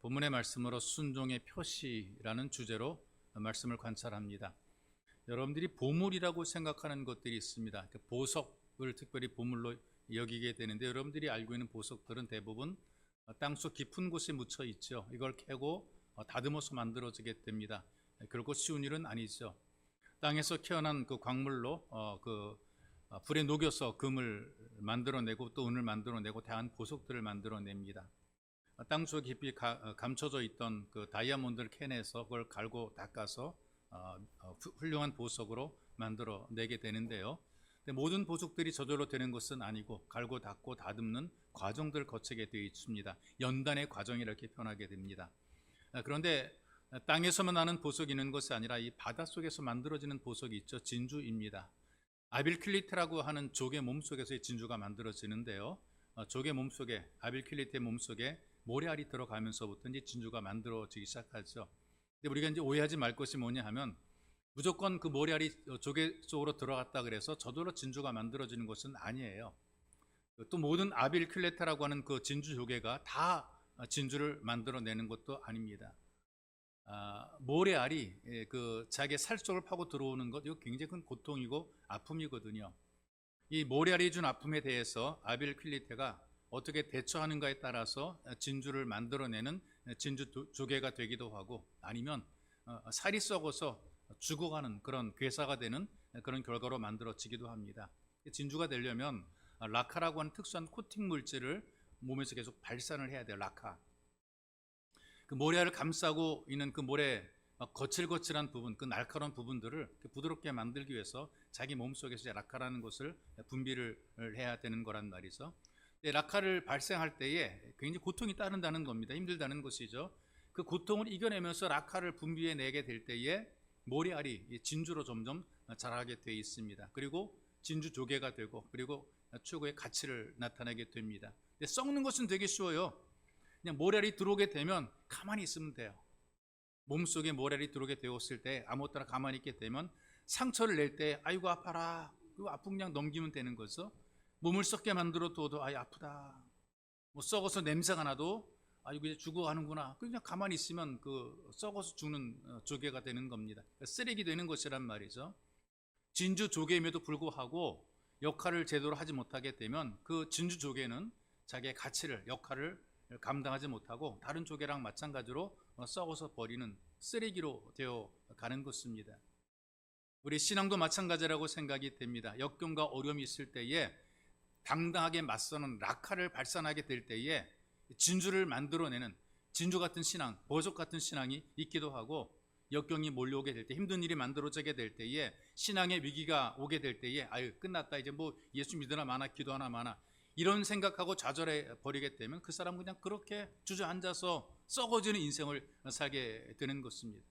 본문의 말씀으로 순종의 표시라는 주제로 말씀을 관찰합니다. 여러분들이 보물이라고 생각하는 것들이 있습니다. 보석을 특별히 보물로 여기게 되는데, 여러분들이 알고 있는 보석들은 대부분 땅속 깊은 곳에 묻혀 있죠. 이걸 캐고 다듬어서 만들어지게 됩니다. 결코 쉬운 일은 아니죠. 땅에서 캐어난 그 광물로 불에 녹여서 금을 만들어내고 또 은을 만들어내고 다양한 보석들을 만들어냅니다. 땅속 깊이 감춰져 있던 그 다이아몬드를 캐내서 그걸 갈고 닦아서 훌륭한 보석으로 만들어내게 되는데요. 모든 보석들이 저절로 되는 것은 아니고 갈고 닦고 다듬는 과정들을 거치게 되어 있습니다. 연단의 과정이 이렇게 표현하게 됩니다. 그런데 땅에서만 나는 보석이 있는 것이 아니라 이 바닷속에서 만들어지는 보석이 있죠. 진주입니다. 아빌킬리트라고 하는 조개 몸속에서 이 진주가 만들어지는데요. 조개 몸속에, 아빌킬리트의 몸속에 모래알이 들어가면서부터 이제 진주가 만들어지기 시작하죠. 근데 우리가 이제 오해하지 말 것이 뭐냐 하면, 무조건 그 모래알이 조개 속으로 들어갔다 그래서 저절로 진주가 만들어지는 것은 아니에요. 또 모든 아빌킬레타라고 하는 그 진주 조개가 다 진주를 만들어내는 것도 아닙니다. 모래알이 그 자기의 살 속을 파고 들어오는 것, 이거 굉장히 큰 고통이고 아픔이거든요. 이 모래알이 준 아픔에 대해서 아빌킬레타가 어떻게 대처하는가에 따라서 진주를 만들어내는 진주 조개가 되기도 하고, 아니면 살이 썩어서 죽어가는 그런 괴사가 되는 그런 결과로 만들어지기도 합니다. 진주가 되려면 라카라고 하는 특수한 코팅 물질을 몸에서 계속 발산을 해야 돼요. 라카. 그 모래알을 감싸고 있는 그 모래 거칠거칠한 부분, 그 날카로운 부분들을 부드럽게 만들기 위해서 자기 몸속에서 라카라는 것을 분비를 해야 되는 거란 말이죠. 라카를 발생할 때에 굉장히 고통이 따른다는 겁니다. 힘들다는 것이죠. 그 고통을 이겨내면서 라카를 분비해내게 될 때에 모래알이 진주로 점점 자라게 되어 있습니다. 그리고 진주 조개가 되고, 그리고 최고의 가치를 나타내게 됩니다. 근데 썩는 것은 되게 쉬워요. 그냥 모래알이 들어오게 되면 가만히 있으면 돼요. 몸속에 모래알이 들어오게 되었을 때 아무 때나 가만히 있게 되면 상처를 낼 때 아이고 아파라, 그리고 아픈 그냥 넘기면 되는 거죠. 몸을 썩게 만들어 둬도 아이 아프다, 뭐 썩어서 냄새가 나도 아이고 이제 죽어가는구나, 그냥 가만히 있으면 그 썩어서 죽는 조개가 되는 겁니다. 그러니까 쓰레기 되는 것이란 말이죠. 진주 조개임에도 불구하고 역할을 제대로 하지 못하게 되면 그 진주 조개는 자기의 가치를, 역할을 감당하지 못하고 다른 조개랑 마찬가지로 썩어서 버리는 쓰레기로 되어 가는 것입니다. 우리 신앙도 마찬가지라고 생각이 됩니다. 역경과 어려움이 있을 때에 당당하게 맞서는 라카를 발산하게 될 때에 진주를 만들어내는 진주 같은 신앙, 보석 같은 신앙이 있기도 하고, 역경이 몰려오게 될 때, 힘든 일이 만들어지게 될 때에, 신앙의 위기가 오게 될 때에 아유 끝났다, 이제 뭐 예수 믿으나 마나 기도하나 마나 이런 생각하고 좌절해 버리게 되면 그 사람은 그냥 그렇게 주저앉아서 썩어지는 인생을 살게 되는 것입니다.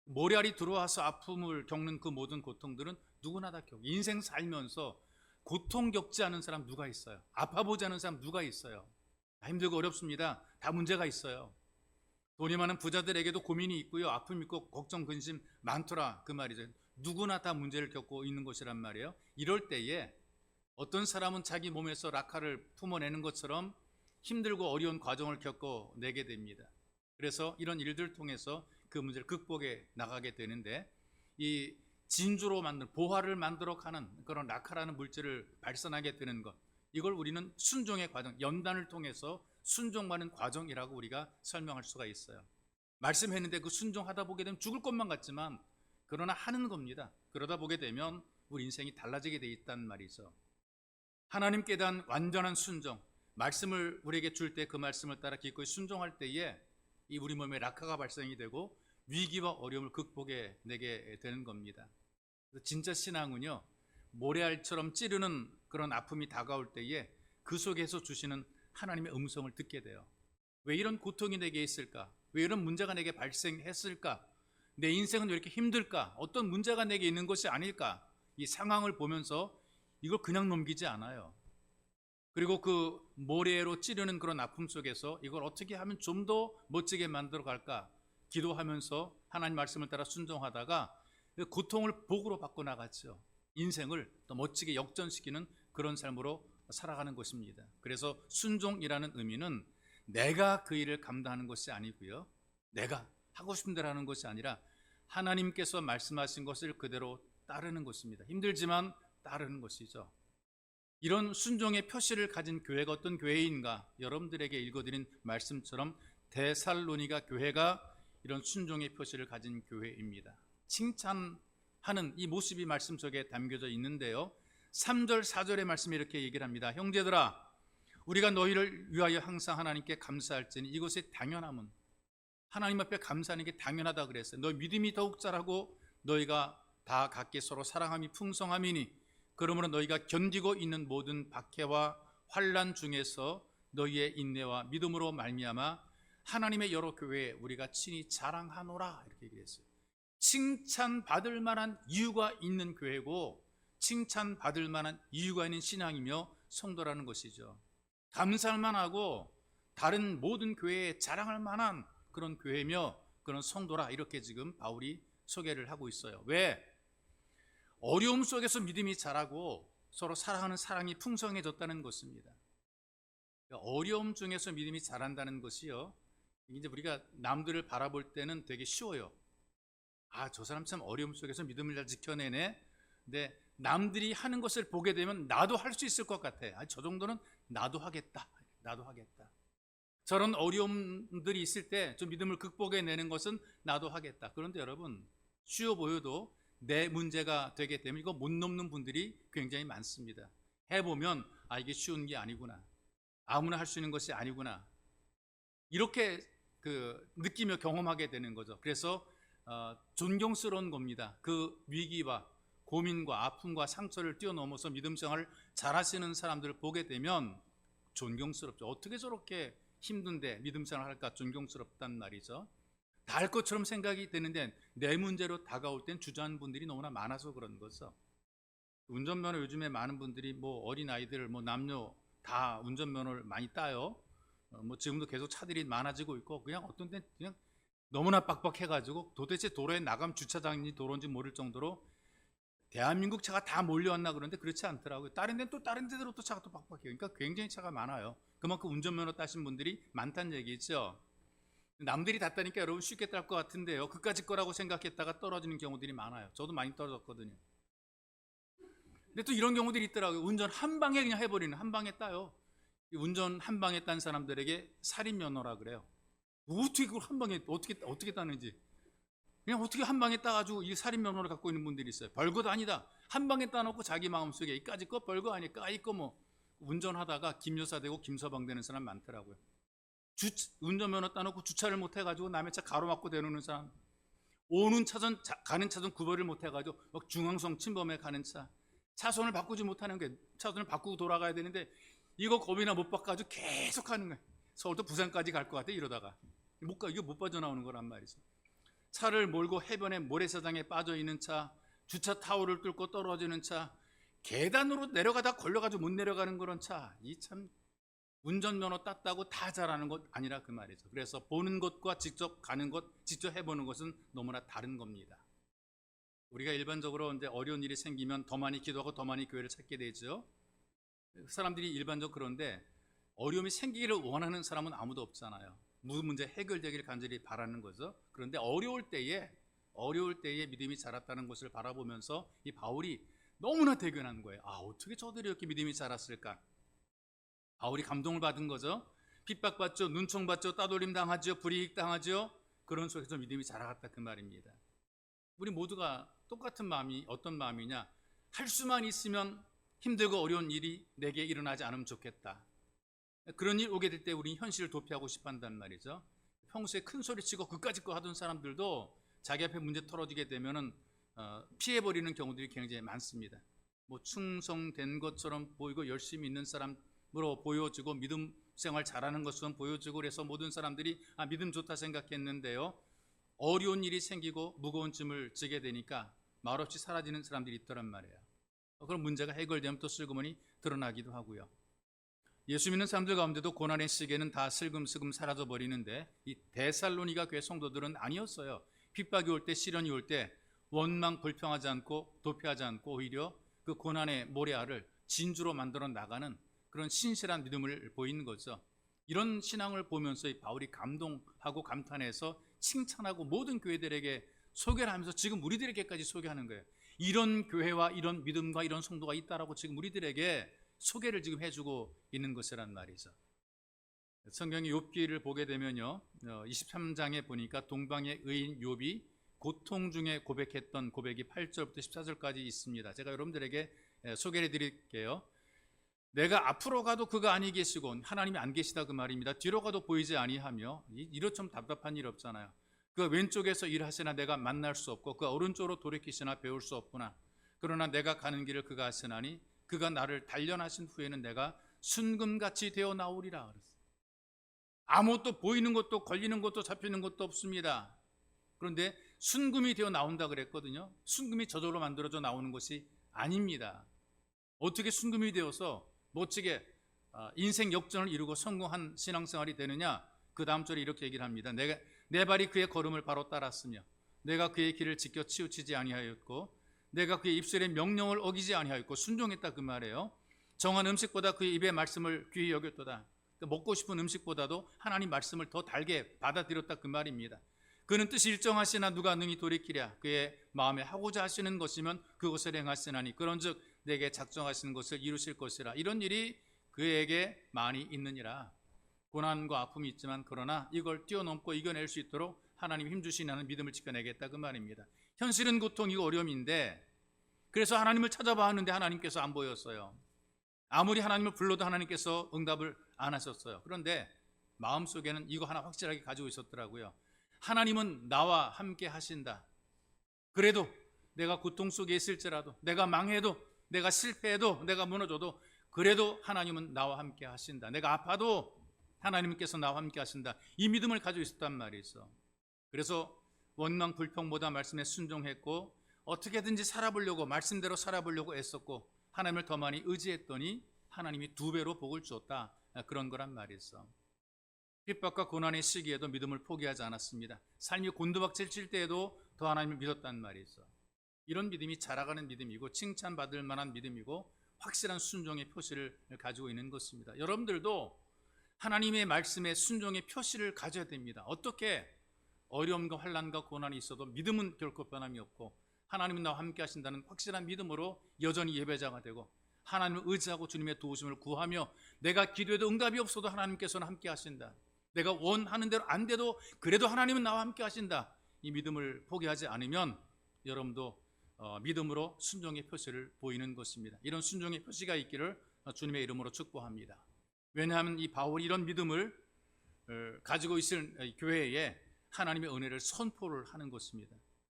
모래알이 들어와서 아픔을 겪는 그 모든 고통들은 누구나 다 겪고, 인생 살면서 고통 겪지 않은 사람 누가 있어요? 아파보지 않은 사람 누가 있어요? 다 힘들고 어렵습니다. 다 문제가 있어요. 돈이 많은 부자들에게도 고민이 있고요, 아픔 있고 걱정 근심 많더라, 그 말이죠. 누구나 다 문제를 겪고 있는 것이란 말이에요. 이럴 때에 어떤 사람은 자기 몸에서 라카를 품어내는 것처럼 힘들고 어려운 과정을 겪어내게 됩니다. 그래서 이런 일들을 통해서 그 문제를 극복해 나가게 되는데, 이 진주로 만든 보화를 만들어 가는 그런 라카라는 물질을 발산하게 되는 것, 이걸 우리는 순종의 과정, 연단을 통해서 순종하는 과정이라고 우리가 설명할 수가 있어요. 말씀했는데 그 순종하다 보게 되면 죽을 것만 같지만 그러나 하는 겁니다. 그러다 보게 되면 우리 인생이 달라지게 돼 있단 말이죠. 하나님께 대한 완전한 순종, 말씀을 우리에게 줄 때 그 말씀을 따라 기꺼이 순종할 때에 이 우리 몸에 라카가 발생이 되고 위기와 어려움을 극복해내게 되는 겁니다. 진짜 신앙은요, 모래알처럼 찌르는 그런 아픔이 다가올 때에 그 속에서 주시는 하나님의 음성을 듣게 돼요. 왜 이런 고통이 내게 있을까? 왜 이런 문제가 내게 발생했을까? 내 인생은 왜 이렇게 힘들까? 어떤 문제가 내게 있는 것이 아닐까? 이 상황을 보면서 이걸 그냥 넘기지 않아요. 그리고 그 모래로 찌르는 그런 아픔 속에서 이걸 어떻게 하면 좀 더 멋지게 만들어 갈까? 기도하면서 하나님 말씀을 따라 순종하다가 고통을 복으로 바꿔 나갔죠. 인생을 더 멋지게 역전시키는 그런 삶으로 살아가는 것입니다. 그래서 순종이라는 의미는 내가 그 일을 감당하는 것이 아니고요, 내가 하고 싶은 대로 하는 것이 아니라 하나님께서 말씀하신 것을 그대로 따르는 것입니다. 힘들지만 따르는 것이죠. 이런 순종의 표시를 가진 교회가 어떤 교회인가, 여러분들에게 읽어드린 말씀처럼 데살로니가 교회가 이런 순종의 표시를 가진 교회입니다. 칭찬하는 이 모습이 말씀 속에 담겨져 있는데요, 3절 4절의 말씀이 이렇게 얘기를 합니다. 형제들아, 우리가 너희를 위하여 항상 하나님께 감사할지니 이것의 당연함은, 하나님 앞에 감사하는 게 당연하다 그랬어요. 너 믿음이 더욱 자라고 너희가 다 각기 서로 사랑함이 풍성함이니 그러므로 너희가 견디고 있는 모든 박해와 환난 중에서 너희의 인내와 믿음으로 말미암아 하나님의 여러 교회에 우리가 친히 자랑하노라, 이렇게 얘기했어요. 칭찬받을 만한 이유가 있는 교회고 칭찬받을 만한 이유가 있는 신앙이며 성도라는 것이죠. 감사할 만하고 다른 모든 교회에 자랑할 만한 그런 교회며 그런 성도라, 이렇게 지금 바울이 소개를 하고 있어요. 왜? 어려움 속에서 믿음이 자라고 서로 사랑하는 사랑이 풍성해졌다는 것입니다. 어려움 중에서 믿음이 자란다는 것이요, 이제 우리가 남들을 바라볼 때는 되게 쉬워요. 아, 저 사람 참 어려움 속에서 믿음을 잘 지켜내네. 근데 남들이 하는 것을 보게 되면 나도 할 수 있을 것 같아. 아, 저 정도는 나도 하겠다. 나도 하겠다. 저런 어려움들이 있을 때 좀 믿음을 극복해내는 것은 나도 하겠다. 그런데 여러분, 쉬워 보여도 내 문제가 되게 되면 이거 못 넘는 분들이 굉장히 많습니다. 해보면 아, 이게 쉬운 게 아니구나, 아무나 할 수 있는 것이 아니구나, 이렇게 느끼며 경험하게 되는 거죠. 그래서 존경스러운 겁니다. 그 위기와 고민과 아픔과 상처를 뛰어넘어서 믿음 생활을 잘하시는 사람들을 보게 되면 존경스럽죠. 어떻게 저렇게 힘든데 믿음 생활을 할까, 존경스럽단 말이죠. 다 할 것처럼 생각이 되는데 내 문제로 다가올 땐 주저하는 분들이 너무나 많아서 그런 거죠. 운전면허 요즘에 많은 분들이 뭐 어린아이들, 뭐 남녀 다 운전면허를 많이 따요. 뭐 지금도 계속 차들이 많아지고 있고, 그냥 어떤 때 그냥 너무나 빡빡해가지고 도대체 도로에 나가면 주차장인지 도로인지 모를 정도로 대한민국 차가 다 몰려왔나 그런데 그렇지 않더라고요. 다른 데는 또 다른 데대로 또 차가 또 빡빡해요. 그러니까 굉장히 차가 많아요. 그만큼 운전면허 따신 분들이 많다는 얘기죠. 남들이 다 따니까 여러분 쉽게 딸 것 같은데요, 그까짓 거라고 생각했다가 떨어지는 경우들이 많아요. 저도 많이 떨어졌거든요. 근데 또 이런 경우들이 있더라고요. 운전 한 방에 그냥 해버리는, 한 방에 따요. 운전 한 방에 딴 사람들에게 살인면허라 그래요. 어떻게 그걸 한 방에 어떻게 따는지, 그냥 어떻게 한 방에 따가지고 이 살인면허를 갖고 있는 분들이 있어요. 별것 아니다, 한 방에 따놓고 자기 마음속에 이까짓 거 별거 아닐까, 이거 뭐 운전하다가 김여사 되고 김서방 되는 사람 많더라고요. 운전면허 따놓고 주차를 못 해가지고 남의 차 가로막고 대놓는 사람, 오는 차선 가는 차선 구별을 못 해가지고 막 중앙선 침범해 가는 차, 차선을 바꾸지 못하는 게, 차선을 바꾸고 돌아가야 되는데 이거 겁이나 못 바꿔가지고 계속 하는 거예요. 서울도 부산까지 갈 것 같아 이러다가 이거 못 빠져나오는 거란 말이죠. 차를 몰고 해변에 모래사장에 빠져 있는 차, 주차 타워를 뚫고 떨어지는 차, 계단으로 내려가다 걸려가지고 못 내려가는 그런 차, 이 참 운전면허 땄다고 다 잘하는 것 아니라 그 말이죠. 그래서 보는 것과 직접 가는 것, 직접 해보는 것은 너무나 다른 겁니다. 우리가 일반적으로 이제 어려운 일이 생기면 더 많이 기도하고 더 많이 교회를 찾게 되죠. 사람들이 일반적으로 그런데 어려움이 생기기를 원하는 사람은 아무도 없잖아요. 무슨 문제 해결되기를 간절히 바라는 거죠. 그런데 어려울 때에 믿음이 자랐다는 것을 바라보면서 이 바울이 너무나 대견한 거예요. 아, 어떻게 저들이 이렇게 믿음이 자랐을까? 바울이 감동을 받은 거죠. 핍박받죠, 눈총받죠, 따돌림 당하죠, 불이익 당하죠. 그런 속에서 믿음이 자라갔다, 그 말입니다. 우리 모두가 똑같은 마음이 어떤 마음이냐? 할 수만 있으면 힘들고 어려운 일이 내게 일어나지 않으면 좋겠다. 그런 일 오게 될 때 우리는 현실을 도피하고 싶어 한단 말이죠. 평소에 큰 소리치고 그까짓 거 하던 사람들도 자기 앞에 문제 털어지게 되면은 피해버리는 경우들이 굉장히 많습니다. 뭐 충성된 것처럼 보이고 열심히 있는 사람으로 보여지고 믿음 생활 잘하는 것처럼 보여지고, 그래서 모든 사람들이 믿음 좋다 생각했는데요, 어려운 일이 생기고 무거운 짐을 지게 되니까 말없이 사라지는 사람들이 있더란 말이에요. 그런 문제가 해결되면 또 슬그머니 드러나기도 하고요. 예수 믿는 사람들 가운데도 고난의 시기에는 다 슬금슬금 사라져 버리는데 이 데살로니가 교회 성도들은 아니었어요. 핍박이 올 때, 시련이 올 때 원망 불평하지 않고 도피하지 않고 오히려 그 고난의 모래알을 진주로 만들어 나가는 그런 신실한 믿음을 보이는 거죠. 이런 신앙을 보면서 이 바울이 감동하고 감탄해서 칭찬하고 모든 교회들에게 소개를 하면서 지금 우리들에게까지 소개하는 거예요. 이런 교회와 이런 믿음과 이런 성도가 있다라고 지금 우리들에게 소개를 지금 해주고 있는 것이란 말이죠. 성경의 욥기를 보게 되면요, 23장에 보니까 동방의 의인 욥이 고통 중에 고백했던 고백이 8절부터 14절까지 있습니다. 제가 여러분들에게 소개해 드릴게요. 내가 앞으로 가도 그가 아니 계시고 하나님이 안 계시다 그 말입니다. 뒤로 가도 보이지 아니하며, 이렇 좀 답답한 일 없잖아요. 그 왼쪽에서 일하시나 내가 만날 수 없고 그 오른쪽으로 돌이키시나 배울 수 없구나. 그러나 내가 가는 길을 그가 하시나니 그가 나를 단련하신 후에는 내가 순금같이 되어 나오리라 그랬어요. 아무것도 보이는 것도 걸리는 것도 잡히는 것도 없습니다. 그런데 순금이 되어 나온다 그랬거든요. 순금이 저절로 만들어져 나오는 것이 아닙니다. 어떻게 순금이 되어서 멋지게 인생 역전을 이루고 성공한 신앙생활이 되느냐? 그 다음 절에 이렇게 얘기를 합니다. 내 발이 그의 걸음을 바로 따랐으며 내가 그의 길을 지켜 치우치지 아니하였고 내가 그의 입술의 명령을 어기지 아니하였고 순종했다 그 말이에요. 정한 음식보다 그의 입의 말씀을 귀히 여겼도다. 먹고 싶은 음식보다도 하나님 말씀을 더 달게 받아들였다 그 말입니다. 그는 뜻이 일정하시나 누가 능히 돌이키랴. 그의 마음에 하고자 하시는 것이면 그것을 행하시나니 그런즉 내게 작정하시는 것을 이루실 것이라. 이런 일이 그에게 많이 있느니라. 고난과 아픔이 있지만 그러나 이걸 뛰어넘고 이겨낼 수 있도록 하나님 힘주시는 믿음을 지켜내겠다 그 말입니다. 현실은 고통이고 어려움인데 그래서 하나님을 찾아봤는데 하나님께서 안 보였어요. 아무리 하나님을 불러도 하나님께서 응답을 안 하셨어요. 그런데 마음속에는 이거 하나 확실하게 가지고 있었더라고요. 하나님은 나와 함께 하신다. 그래도 내가 고통 속에 있을지라도 내가 망해도 내가 실패해도 내가 무너져도 그래도 하나님은 나와 함께 하신다. 내가 아파도 하나님께서 나와 함께 하신다. 이 믿음을 가지고 있었단 말이죠. 그래서 원망 불평보다 말씀에 순종했고 어떻게든지 살아보려고 말씀대로 살아보려고 애썼고 하나님을 더 많이 의지했더니 하나님이 2배로 복을 주었다. 그런 거란 말이죠. 핍박과 고난의 시기에도 믿음을 포기하지 않았습니다. 삶이 곤두박질 칠 때에도 더 하나님을 믿었단 말이죠. 이런 믿음이 자라가는 믿음이고 칭찬받을 만한 믿음이고 확실한 순종의 표시를 가지고 있는 것입니다. 여러분들도 하나님의 말씀에 순종의 표시를 가져야 됩니다. 어떻게 어려움과 환난과 고난이 있어도 믿음은 결코 변함이 없고 하나님은 나와 함께 하신다는 확실한 믿음으로 여전히 예배자가 되고 하나님을 의지하고 주님의 도우심을 구하며 내가 기도해도 응답이 없어도 하나님께서는 함께 하신다. 내가 원하는 대로 안 돼도 그래도 하나님은 나와 함께 하신다. 이 믿음을 포기하지 않으면 여러분도 믿음으로 순종의 표시를 보이는 것입니다. 이런 순종의 표시가 있기를 주님의 이름으로 축복합니다. 왜냐하면 이 바울이 이런 믿음을 가지고 있을 교회에 하나님의 은혜를 선포를 하는 것입니다.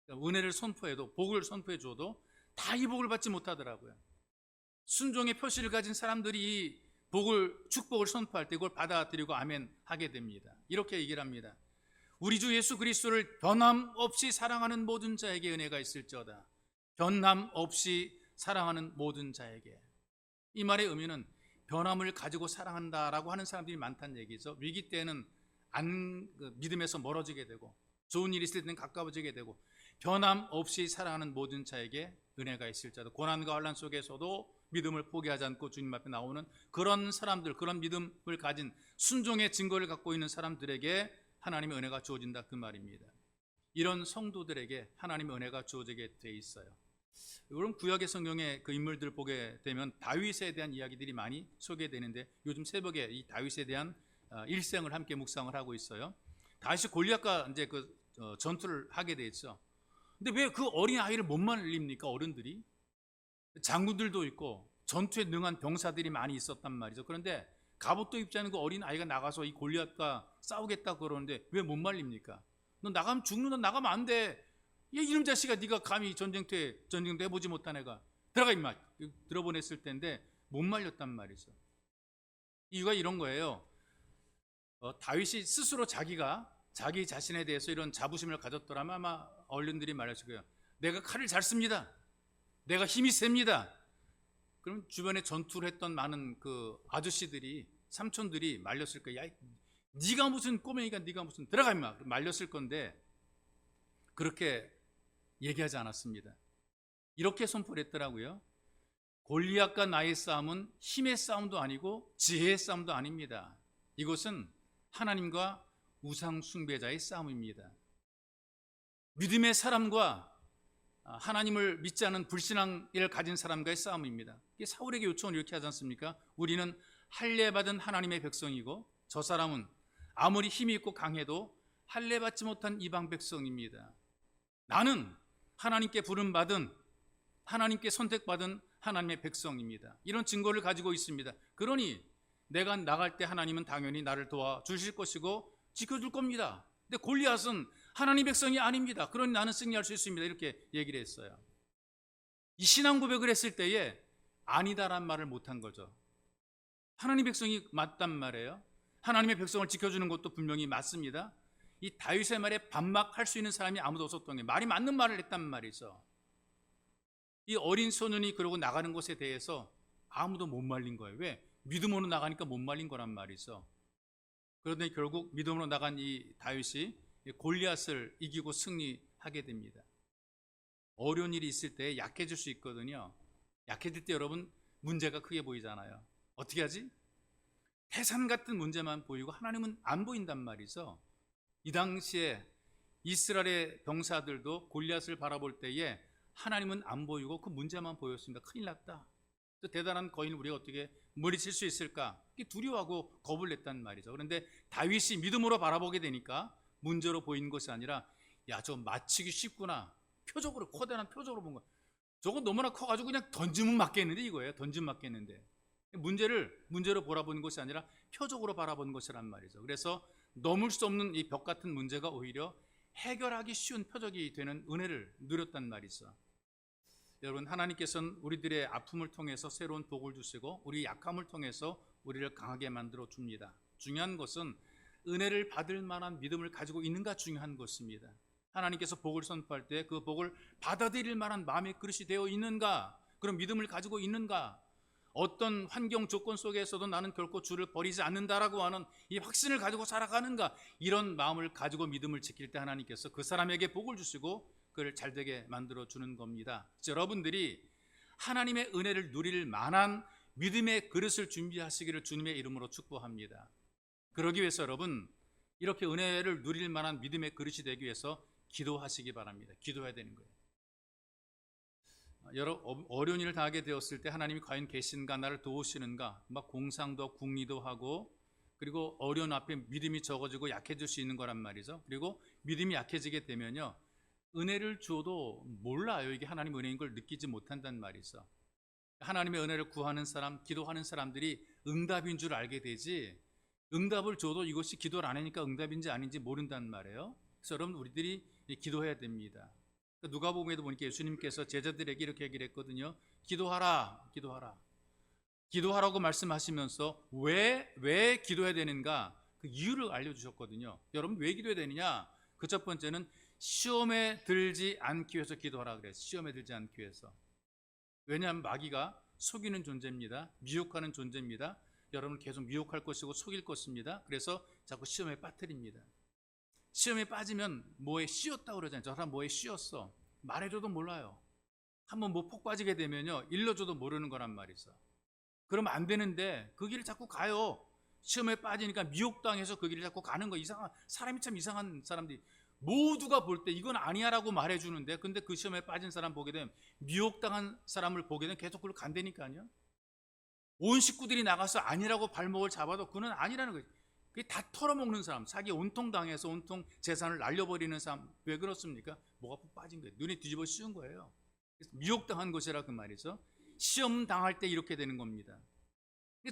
은혜를 선포해도 복을 선포해 줘도 다 이 복을 받지 못하더라고요. 순종의 표시를 가진 사람들이 이 축복을 선포할 때 이걸 받아들이고 아멘 하게 됩니다. 이렇게 얘기를 합니다. 우리 주 예수 그리스도를 변함없이 사랑하는 모든 자에게 은혜가 있을지어다. 변함없이 사랑하는 모든 자에게. 이 말의 의미는 변함을 가지고 사랑한다라고 하는 사람들이 많다는 얘기죠. 위기 때는 믿음에서 멀어지게 되고 좋은 일이 있을 때는 가까워지게 되고 변함없이 사랑하는 모든 자에게 은혜가 있을지어다. 고난과 환난 속에서도 믿음을 포기하지 않고 주님 앞에 나오는 그런 사람들, 그런 믿음을 가진 순종의 증거를 갖고 있는 사람들에게 하나님의 은혜가 주어진다 그 말입니다. 이런 성도들에게 하나님의 은혜가 주어지게 돼 있어요. 여러분 구약의 성경의 그 인물들 보게 되면 다윗에 대한 이야기들이 많이 소개되는데 요즘 새벽에 이 다윗에 대한 일생을 함께 묵상을 하고 있어요. 다윗이 골리앗과 이제 전투를 하게 돼 있죠. 근데 왜 그 어린 아이를 못 말립니까? 어른들이 장군들도 있고 전투에 능한 병사들이 많이 있었단 말이죠. 그런데 갑옷도 입지 않은 그 어린 아이가 나가서 이 골리앗과 싸우겠다고 그러는데 왜 못 말립니까? 너 나가면 죽는다. 나가면 안 돼. 이놈 자식아, 네가 감히 전쟁터 해보지 못한 애가 들어가 임마. 들어보냈을 텐데 못 말렸단 말이죠. 이유가 이런 거예요. 다윗이 스스로 자기 자신에 대해서 이런 자부심을 가졌더라면 아마 어른들이 말했을 거예요. 내가 칼을 잘 씁니다. 내가 힘이 셉니다. 그럼 주변에 전투를 했던 많은 그 아저씨들이 삼촌들이 말렸을 거예요. 야, 네가 무슨 꼬맹이가 네가 무슨 들어가 임마 말렸을 건데 그렇게 얘기하지 않았습니다. 이렇게 선포를 했더라고요. 골리앗과 나의 싸움은 힘의 싸움도 아니고 지혜의 싸움도 아닙니다. 이것은 하나님과 우상 숭배자의 싸움입니다. 믿음의 사람과 하나님을 믿지 않은 불신앙을 가진 사람과의 싸움입니다. 사울에게 요청을 이렇게 하지 않습니까? 우리는 할례받은 하나님의 백성이고 저 사람은 아무리 힘이 있고 강해도 할례받지 못한 이방 백성입니다. 나는 하나님께 부름받은, 하나님께 선택받은 하나님의 백성입니다. 이런 증거를 가지고 있습니다. 그러니 내가 나갈 때 하나님은 당연히 나를 도와주실 것이고 지켜줄 겁니다. 근데 골리앗은 하나님 백성이 아닙니다. 그러니 나는 승리할 수 있습니다. 이렇게 얘기를 했어요. 이 신앙 고백을 했을 때에 아니다란 말을 못한 거죠. 하나님 백성이 맞단 말이에요. 하나님의 백성을 지켜주는 것도 분명히 맞습니다. 이 다윗의 말에 반박할 수 있는 사람이 아무도 없었던 게 말이 맞는 말을 했단 말이죠. 이 어린 소년이 그러고 나가는 것에 대해서 아무도 못 말린 거예요. 왜? 믿음으로 나가니까 못 말린 거란 말이죠. 그런데 결국 믿음으로 나간 이 다윗이 골리앗을 이기고 승리하게 됩니다. 어려운 일이 있을 때 약해질 수 있거든요. 약해질 때 여러분 문제가 크게 보이잖아요. 어떻게 하지? 태산 같은 문제만 보이고 하나님은 안 보인단 말이죠. 이 당시에 이스라엘의 병사들도 골리앗을 바라볼 때에 하나님은 안 보이고 그 문제만 보였습니다. 큰일 났다. 대단한 거인을 우리가 어떻게 물리칠 수 있을까? 두려워하고 겁을 냈단 말이죠. 그런데 다윗이 믿음으로 바라보게 되니까 문제로 보이는 것이 아니라 야, 저거 맞히기 쉽구나. 표적으로, 커다란 표적으로 본 거야. 저거 너무나 커가지고 그냥 던지면 맞겠는데 이거예요. 던지면 맞겠는데. 문제로 바라보는 것이 아니라 표적으로 바라보는 것이란 말이죠. 그래서 넘을 수 없는 이 벽 같은 문제가 오히려 해결하기 쉬운 표적이 되는 은혜를 누렸단 말이죠. 여러분, 하나님께서는 우리들의 아픔을 통해서 새로운 복을 주시고 우리 약함을 통해서 우리를 강하게 만들어 줍니다. 중요한 것은 은혜를 받을 만한 믿음을 가지고 있는가 중요한 것입니다. 하나님께서 복을 선포할 때 그 복을 받아들일 만한 마음의 그릇이 되어 있는가, 그런 믿음을 가지고 있는가, 어떤 환경 조건 속에서도 나는 결코 주를 버리지 않는다라고 하는 이 확신을 가지고 살아가는가, 이런 마음을 가지고 믿음을 지킬 때 하나님께서 그 사람에게 복을 주시고 그를 잘되게 만들어 주는 겁니다. 여러분들이 하나님의 은혜를 누릴 만한 믿음의 그릇을 준비하시기를 주님의 이름으로 축복합니다. 그러기 위해서 여러분, 이렇게 은혜를 누릴 만한 믿음의 그릇이 되기 위해서 기도하시기 바랍니다. 기도해야 되는 거예요. 여러 어려운 일을 당하게 되었을 때 하나님이 과연 계신가, 나를 도우시는가, 막 공상도 궁리도 하고, 그리고 어려운 앞에 믿음이 적어지고 약해질 수 있는 거란 말이죠. 그리고 믿음이 약해지게 되면요, 은혜를 주어도 몰라요. 이게 하나님 은혜인 걸 느끼지 못한단 말이죠. 하나님의 은혜를 구하는 사람, 기도하는 사람들이 응답인 줄 알게 되지, 응답을 줘도 이것이 기도를 안 하니까 응답인지 아닌지 모른단 말이에요. 그래서 여러분, 우리들이 기도해야 됩니다. 누가복음에도 보니까 예수님께서 제자들에게 이렇게 얘기를 했거든요. 기도하라, 기도하라. 기도하라고 말씀하시면서 왜 기도해야 되는가, 그 이유를 알려주셨거든요. 여러분, 왜 기도해야 되느냐? 그 첫 번째는 시험에 들지 않기 위해서 기도하라 그래요. 시험에 들지 않기 위해서. 왜냐하면 마귀가 속이는 존재입니다. 미혹하는 존재입니다. 여러분을 계속 미혹할 것이고 속일 것입니다. 그래서 자꾸 시험에 빠뜨립니다. 시험에 빠지면 뭐에 씌었다고 그러잖아요. 저 사람 뭐에 씌었어. 말해줘도 몰라요. 한번 뭐 폭 빠지게 되면요, 일러줘도 모르는 거란 말이죠. 그러면 안 되는데 그 길을 자꾸 가요. 시험에 빠지니까 미혹당해서 그 길을 자꾸 가는 거. 사람이 참 이상한 사람들이, 모두가 볼 때 이건 아니야라고 말해주는데, 근데 그 시험에 빠진 사람 보게 되면, 미혹당한 사람을 보게 되면 계속 그걸 간다니까요. 온 식구들이 나가서 아니라고 발목을 잡아도 그는 아니라는 거예요. 그게 다 털어먹는 사람, 자기 온통 당해서 온통 재산을 날려버리는 사람. 왜 그렇습니까? 뭐가 푹 빠진 거예요. 눈에 뒤집어 씌운 거예요. 그래서 미혹당한 것이라 그 말이죠. 시험 당할 때 이렇게 되는 겁니다.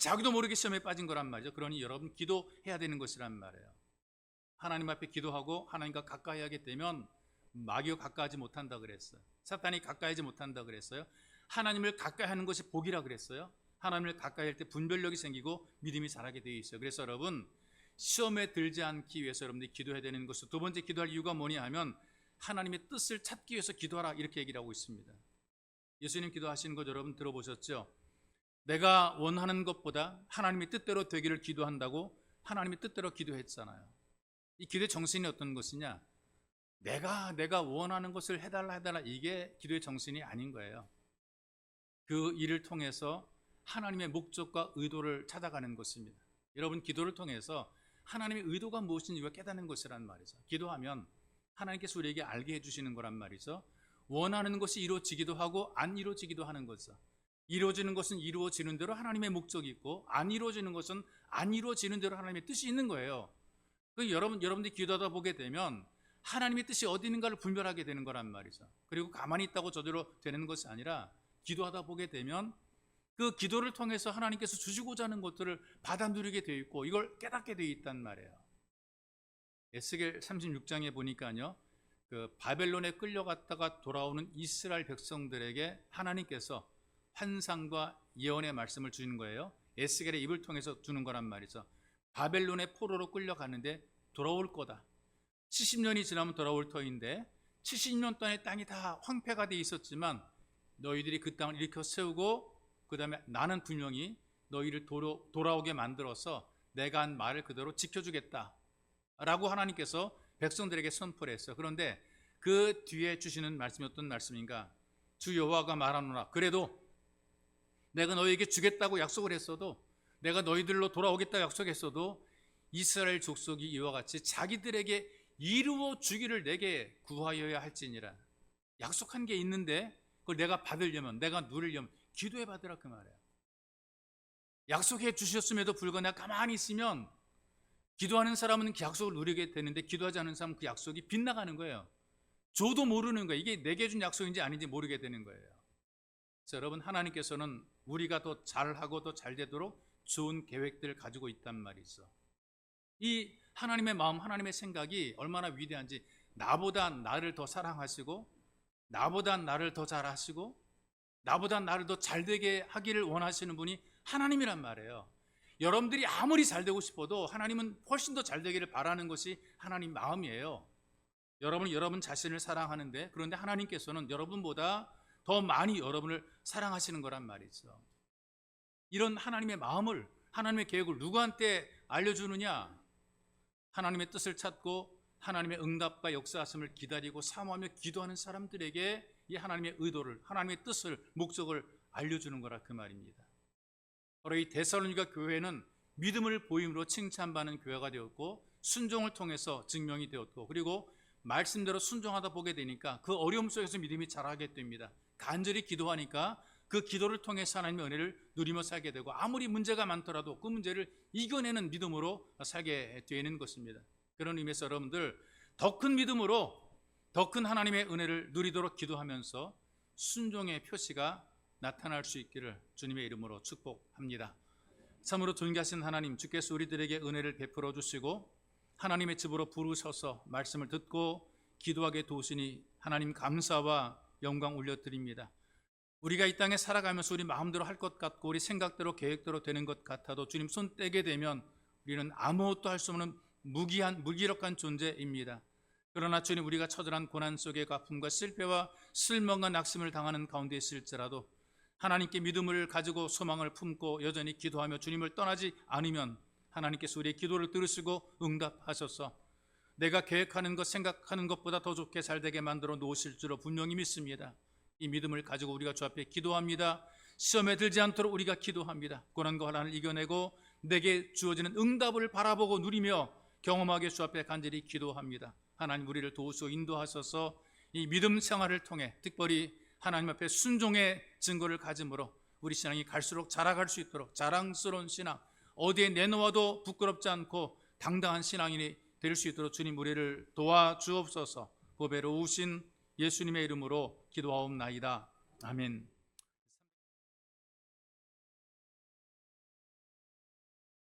자기도 모르게 시험에 빠진 거란 말이죠. 그러니 여러분, 기도해야 되는 것이란 말이에요. 하나님 앞에 기도하고 하나님과 가까이 하게 되면 마귀가 가까이하지 못한다 그랬어요. 사탄이 가까이하지 못한다 그랬어요. 하나님을 가까이 하는 것이 복이라 그랬어요. 하나님을 가까이 할 때 분별력이 생기고 믿음이 자라게 되어 있어요. 그래서 여러분, 시험에 들지 않기 위해서 여러분들이 기도해야 되는 것은, 두 번째 기도할 이유가 뭐냐 하면 하나님의 뜻을 찾기 위해서 기도하라, 이렇게 얘기를 하고 있습니다. 예수님 기도하시는 거 여러분 들어보셨죠? 내가 원하는 것보다 하나님의 뜻대로 되기를 기도한다고 하나님의 뜻대로 기도했잖아요. 이 기도의 정신이 어떤 것이냐? 내가 원하는 것을 해달라, 이게 기도의 정신이 아닌 거예요. 그 일을 통해서 하나님의 목적과 의도를 찾아가는 것입니다. 여러분, 기도를 통해서 하나님의 의도가 무엇인지 우리가 깨닫는 것이란 말이죠. 기도하면 하나님께서 우리에게 알게 해주시는 거란 말이죠. 원하는 것이 이루어지기도 하고 안 이루어지기도 하는 거죠. 이루어지는 것은 이루어지는 대로 하나님의 목적이 있고, 안 이루어지는 것은 안 이루어지는 대로 하나님의 뜻이 있는 거예요. 여러분들이 기도하다 보게 되면 하나님의 뜻이 어디 있는가를 분별하게 되는 거란 말이죠. 그리고 가만히 있다고 저대로 되는 것이 아니라 기도하다 보게 되면 그 기도를 통해서 하나님께서 주시고자 하는 것들을 받아 누리게 되어 있고, 이걸 깨닫게 되어 있단 말이에요. 에스겔 36장에 보니까요, 그 바벨론에 끌려갔다가 돌아오는 이스라엘 백성들에게 하나님께서 환상과 예언의 말씀을 주는 거예요. 에스겔의 입을 통해서 주는 거란 말이죠. 바벨론의 포로로 끌려가는데 돌아올 거다. 70년이 지나면 돌아올 터인데 70년 동안의 땅이 다 황폐가 돼 있었지만 너희들이 그 땅을 일으켜 세우고, 그 다음에 나는 분명히 너희를 돌아오게 만들어서 내가 한 말을 그대로 지켜주겠다 라고 하나님께서 백성들에게 선포를 했어요. 그런데 그 뒤에 주시는 말씀이 어떤 말씀인가? 주 여호와가 말하노라, 그래도 내가 너희에게 주겠다고 약속을 했어도, 내가 너희들로 돌아오겠다고 약속했어도 이스라엘 족속이 이와 같이 자기들에게 이루어 주기를 내게 구하여야 할지니라. 약속한 게 있는데 그걸 내가 받으려면, 내가 누리려면 기도해 받으라, 그 말이에요. 약속해 주셨음에도 불구하고 내가 가만히 있으면 기도하는 사람은 그 약속을 누리게 되는데, 기도하지 않는 사람은 그 약속이 빗나가는 거예요. 저도 모르는 거예요. 이게 내게 준 약속인지 아닌지 모르게 되는 거예요. 그래서 여러분, 하나님께서는 우리가 더 잘하고 더 잘 되도록 좋은 계획들을 가지고 있단 말이죠. 이 하나님의 마음, 하나님의 생각이 얼마나 위대한지, 나보다 나를 더 사랑하시고, 나보다 나를 더 잘하시고, 나보다 나를 더 잘되게 하기를 원하시는 분이 하나님이란 말이에요. 여러분들이 아무리 잘되고 싶어도 하나님은 훨씬 더 잘되기를 바라는 것이 하나님 마음이에요. 여러분은 여러분 자신을 사랑하는데, 그런데 하나님께서는 여러분보다 더 많이 여러분을 사랑하시는 거란 말이죠. 이런 하나님의 마음을, 하나님의 계획을 누구한테 알려주느냐? 하나님의 뜻을 찾고 하나님의 응답과 역사하심을 기다리고 사모하며 기도하는 사람들에게 이 하나님의 의도를, 하나님의 뜻을, 목적을 알려주는 거라, 그 말입니다. 바로 이 데살로니가 교회는 믿음을 보임으로 칭찬받는 교회가 되었고, 순종을 통해서 증명이 되었고, 그리고 말씀대로 순종하다 보게 되니까 그 어려움 속에서 믿음이 자라게 됩니다. 간절히 기도하니까 그 기도를 통해서 하나님의 은혜를 누리며 살게 되고, 아무리 문제가 많더라도 그 문제를 이겨내는 믿음으로 살게 되는 것입니다. 그런 의미에서 여러분들 더 큰 믿음으로 더 큰 하나님의 은혜를 누리도록 기도하면서 순종의 표시가 나타날 수 있기를 주님의 이름으로 축복합니다. 참으로 존귀하신 하나님, 주께서 우리들에게 은혜를 베풀어 주시고 하나님의 집으로 부르셔서 말씀을 듣고 기도하게 도우시니 하나님 감사와 영광 올려드립니다. 우리가 이 땅에 살아가면서 우리 마음대로 할 것 같고 우리 생각대로 계획대로 되는 것 같아도 주님 손 떼게 되면 우리는 아무것도 할 수 없는 무기력한 존재입니다. 그러나 주님, 우리가 처절한 고난 속에 아픔과 실패와 실망과 낙심을 당하는 가운데 있을지라도 하나님께 믿음을 가지고 소망을 품고 여전히 기도하며 주님을 떠나지 않으면 하나님께서 우리의 기도를 들으시고 응답하셔서 내가 계획하는 것, 생각하는 것보다 더 좋게 잘되게 만들어 놓으실 줄로 분명히 믿습니다. 이 믿음을 가지고 우리가 주 앞에 기도합니다. 시험에 들지 않도록 우리가 기도합니다. 고난과 환난을 이겨내고 내게 주어지는 응답을 바라보고 누리며 경험하게 주 앞에 간절히 기도합니다. 하나님, 우리를 도우시고 인도하셔서 이 믿음 생활을 통해 특별히 하나님 앞에 순종의 증거를 가짐으로 우리 신앙이 갈수록 자라갈 수 있도록 자랑스러운 신앙, 어디에 내놓아도 부끄럽지 않고 당당한 신앙인이 될 수 있도록 주님 우리를 도와주옵소서. 보배로우신 예수님의 이름으로 기도하옵나이다. 아멘.